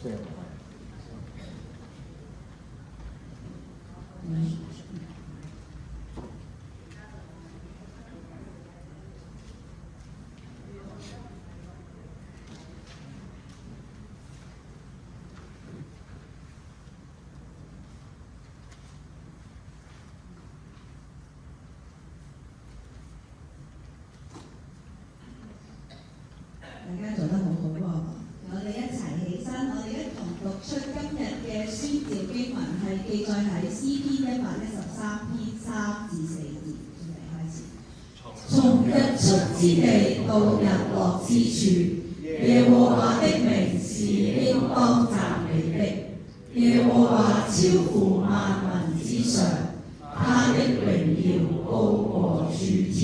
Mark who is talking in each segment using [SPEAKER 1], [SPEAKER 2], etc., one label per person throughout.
[SPEAKER 1] 對。
[SPEAKER 2] 大家做得好好喎！我哋一齊起身，我哋一同讀出今日嘅宣召經文，係記載喺詩篇113篇3至4節。準備開始。從日出之地到日落之處，耶和華的名是應當讚美的。耶和華超乎萬民之上，他的榮耀高過諸天。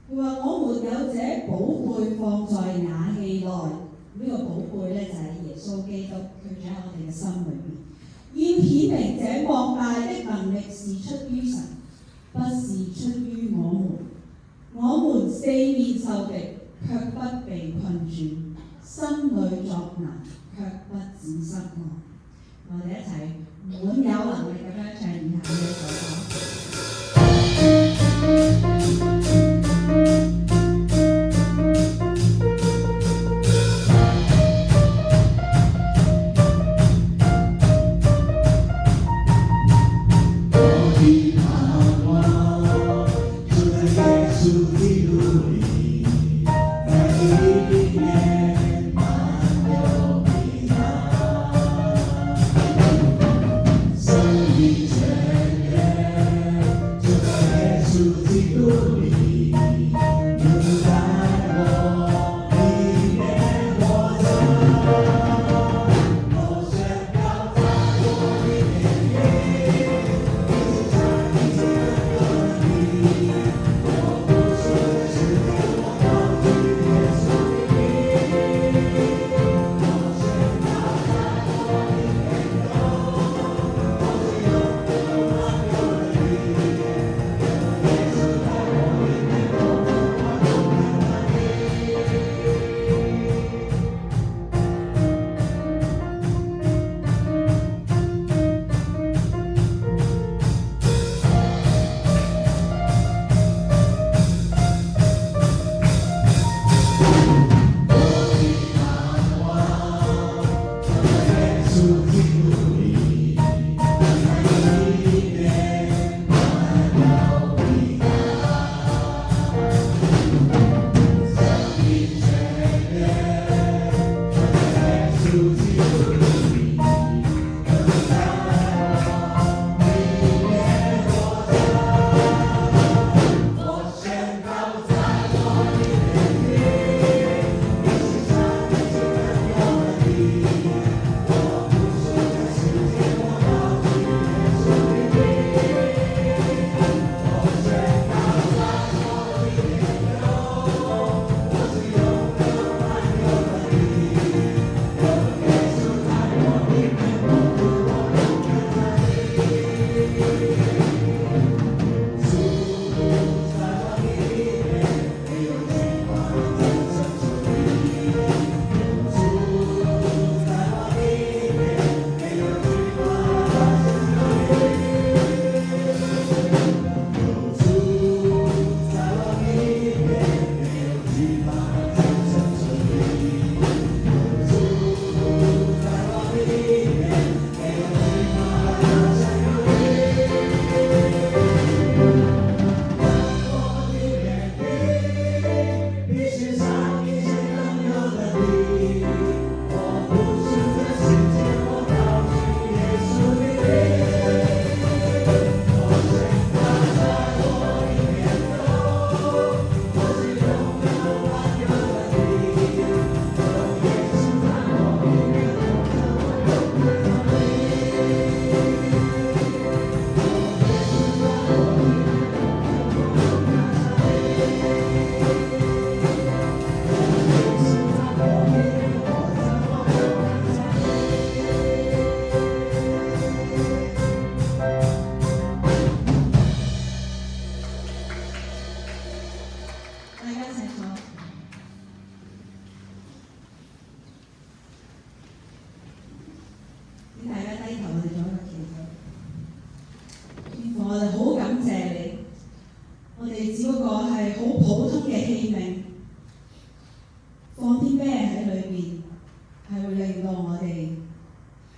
[SPEAKER 2] 佢話：我們有這寶貝放在瓦器內，呢、這個寶貝咧就係、是、耶穌基督，佢住喺我哋嘅心裏面。要顯明這莫大的能力是出於神，不是出於我們。我們四面受敵，卻不被困住；心裏作難，卻不致失望。我哋一齊滿有能力咁樣唱以下呢一首歌。
[SPEAKER 3] So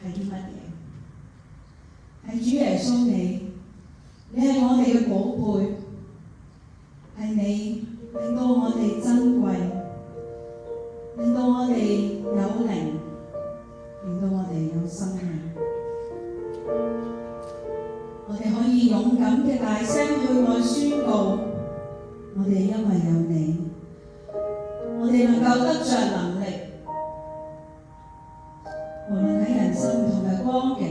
[SPEAKER 2] 係啲乜嘢？係主耶穌你係我哋嘅寶貝，係你令到我哋珍貴，令到我哋有靈，令到我哋有生命。我哋可以勇敢嘅大聲去愛宣告，我哋因為有你，我哋能夠得着能力，無論喺人生唔同嘅光景，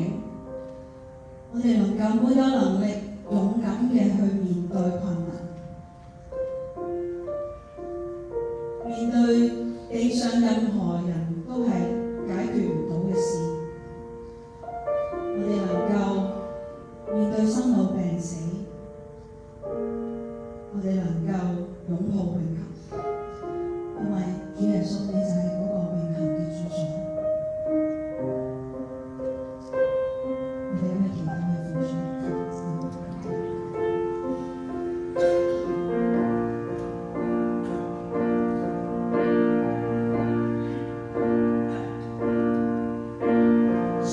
[SPEAKER 2] 我哋能夠滿有能力勇敢嘅去面對困難，面對地上任何人都係解決唔到嘅事，我哋能夠面對生老病死，我哋能夠擁抱永恆，因為主耶穌你就係嗰個永恆嘅主宰。我哋有咩其他嘅付出？
[SPEAKER 1] 誰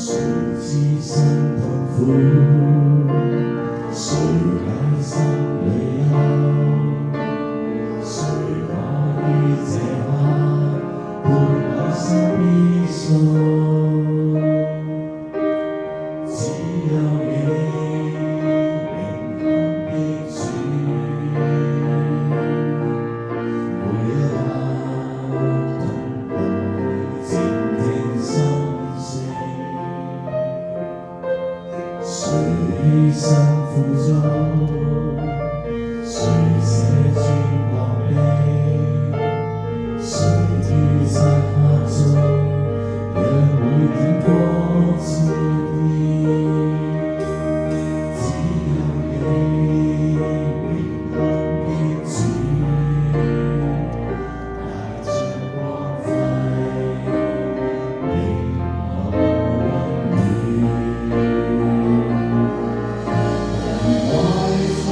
[SPEAKER 1] 知心痛苦？誰解心裏憂？誰可於這刻伴我心悲傷？只有你永恆的主，每一刻等待靜聽心聲。誰犧牲負重？誰捨尊降卑？誰於漆黑中讓每點光照亮？只有你永恆的主，帶着光輝，令我溫暖。愛在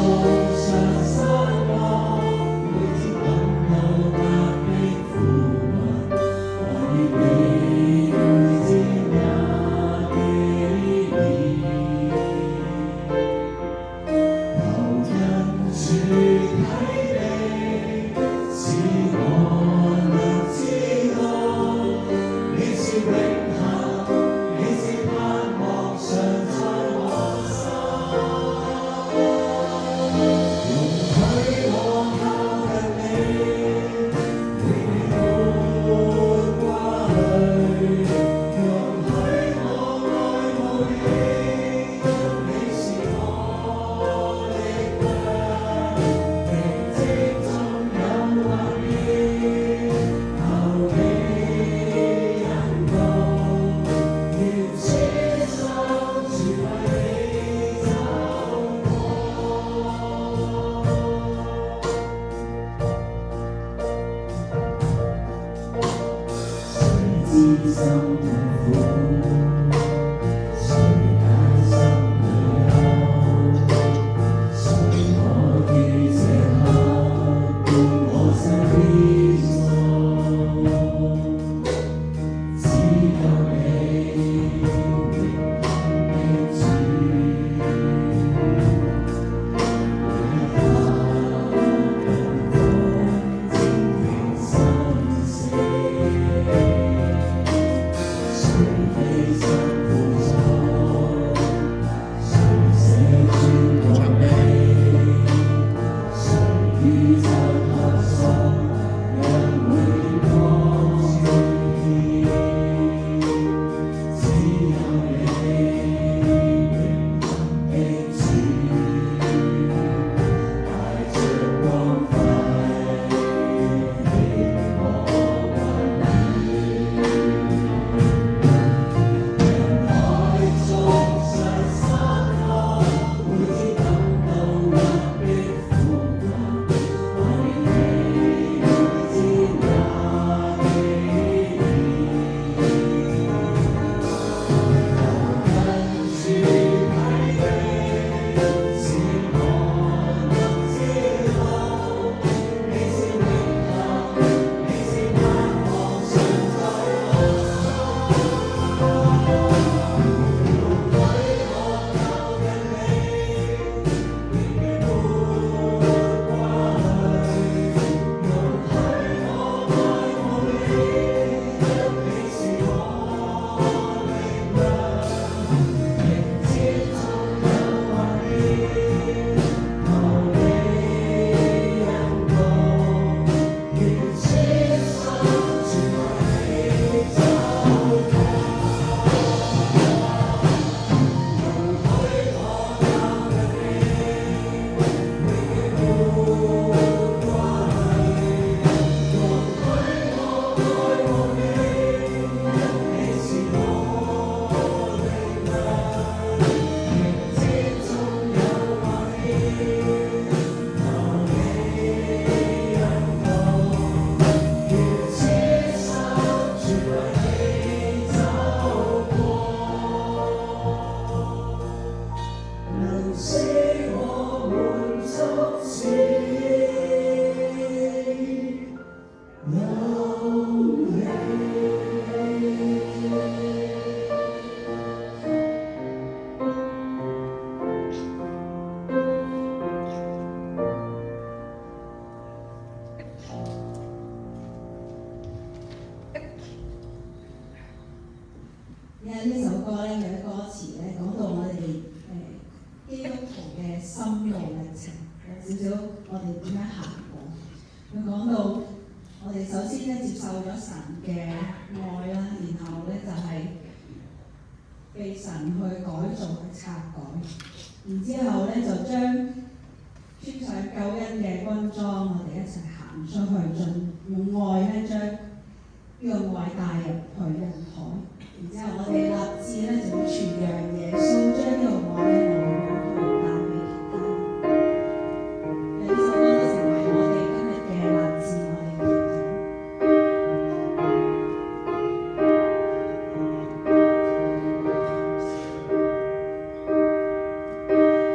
[SPEAKER 2] 被神去改造去拆改，然之後咧就將穿上救恩嘅軍裝，我哋一齊行出去，用愛咧將呢個愛帶入去人海。然之後我哋立志咧就要傳揚耶穌，將呢個愛咧愛去帶俾其他人。呢首歌都成為我哋今日嘅立志，我哋嘅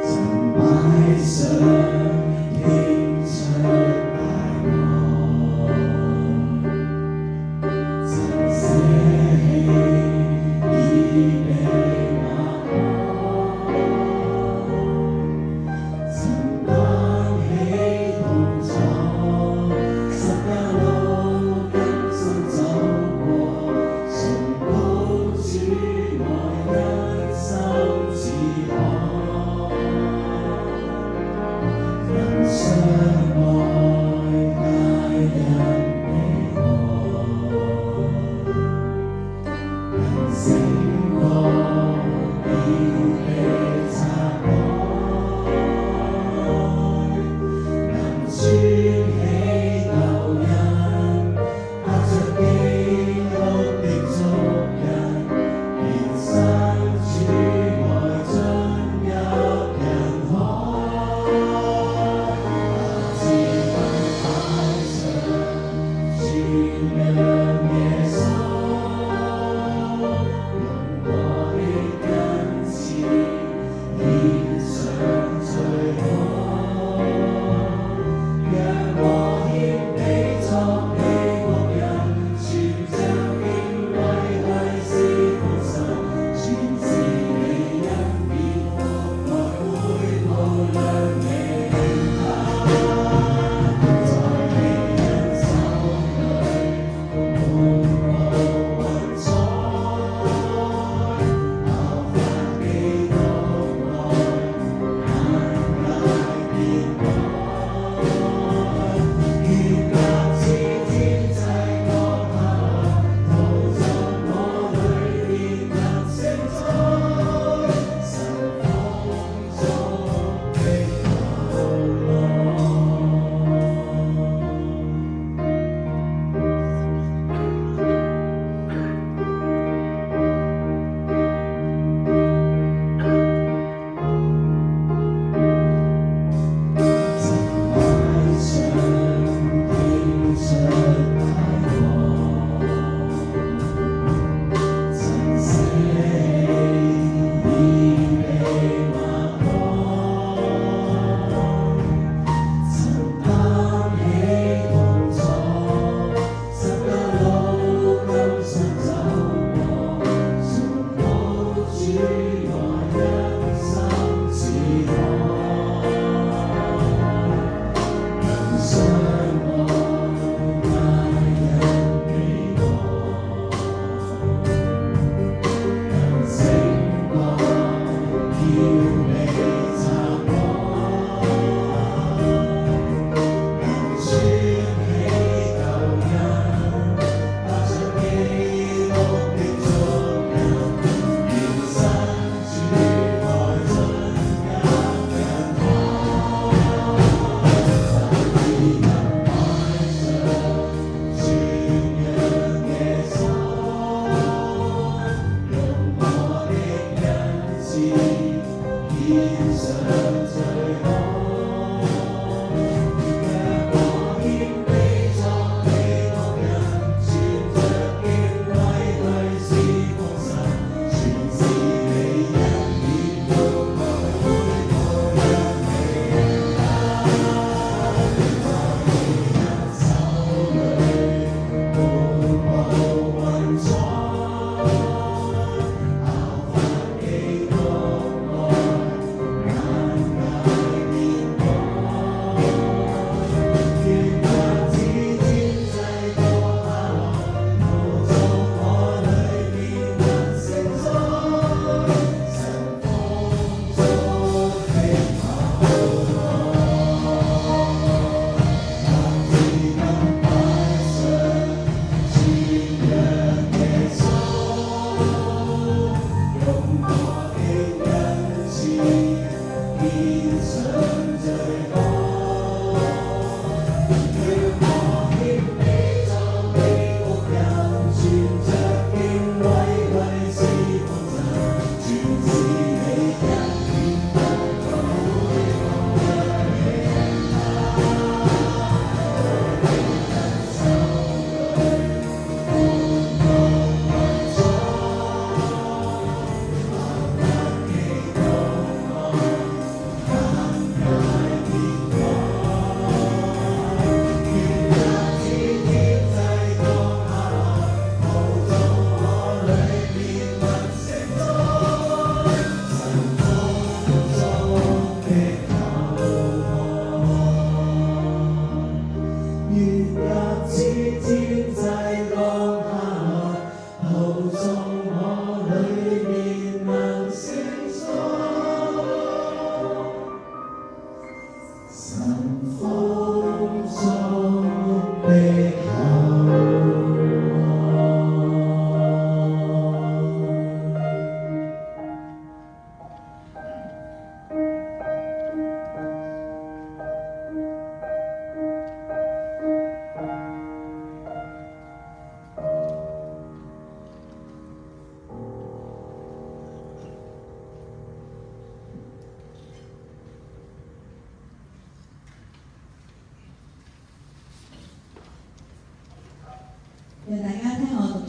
[SPEAKER 1] 曾擺上傾出大愛，曾捨棄以備馬可，曾擔起痛楚，十架路甘心走過，崇高主愛一生自可。人相愛皆因被愛，人成過要被拆開，能穿起舊人，踏着基督的足印，延伸主愛進入人海。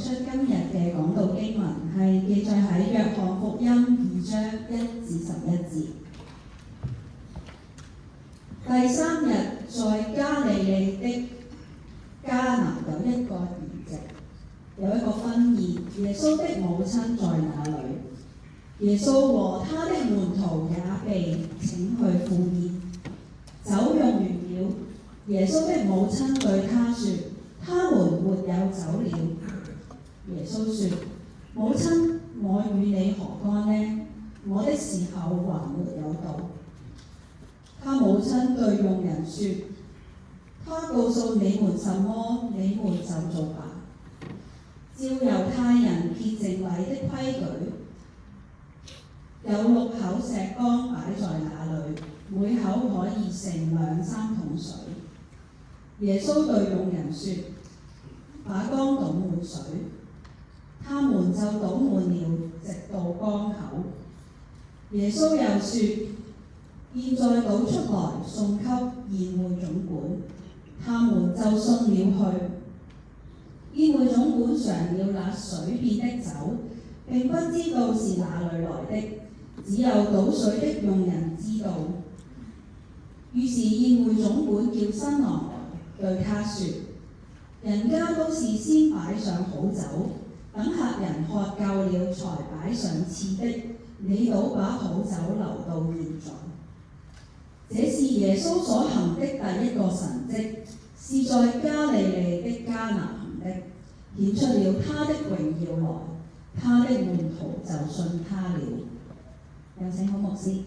[SPEAKER 2] 出今日嘅講道經文係記載喺約翰福音2章1至11節。第3日，在加利利的迦拿有一個筵席，有一個婚宴，耶穌的母親在那裡。耶穌和他的門徒也被請去赴宴。酒用完了，耶穌的母親對他說：他們沒有酒了。耶穌說：母親，我與你何干呢？我的時候還沒有到。他母親對用人說：他告訴你們什麼，你們就做吧。照猶太人潔淨禮的規矩，有6口石缸擺在那裡，每口可以盛2、3桶水。耶穌對用人說：把缸倒滿水。他們就倒滿了，直到缸口。耶穌又說：現在倒出來，送給宴會總管。他們就送了去。宴會總管嘗了那水變的酒，並不知道是哪裡來的，只有倒水的用人知道。於是宴會總管叫新郎來，對他說：人家都是先擺上好酒，等客人喝夠了才擺上次的，你倒把好酒留到現在。這是耶穌所行的第一個神蹟，是在加利利的迦拿行的，顯出了他的榮耀來，他的門徒就信他了。有請好牧師。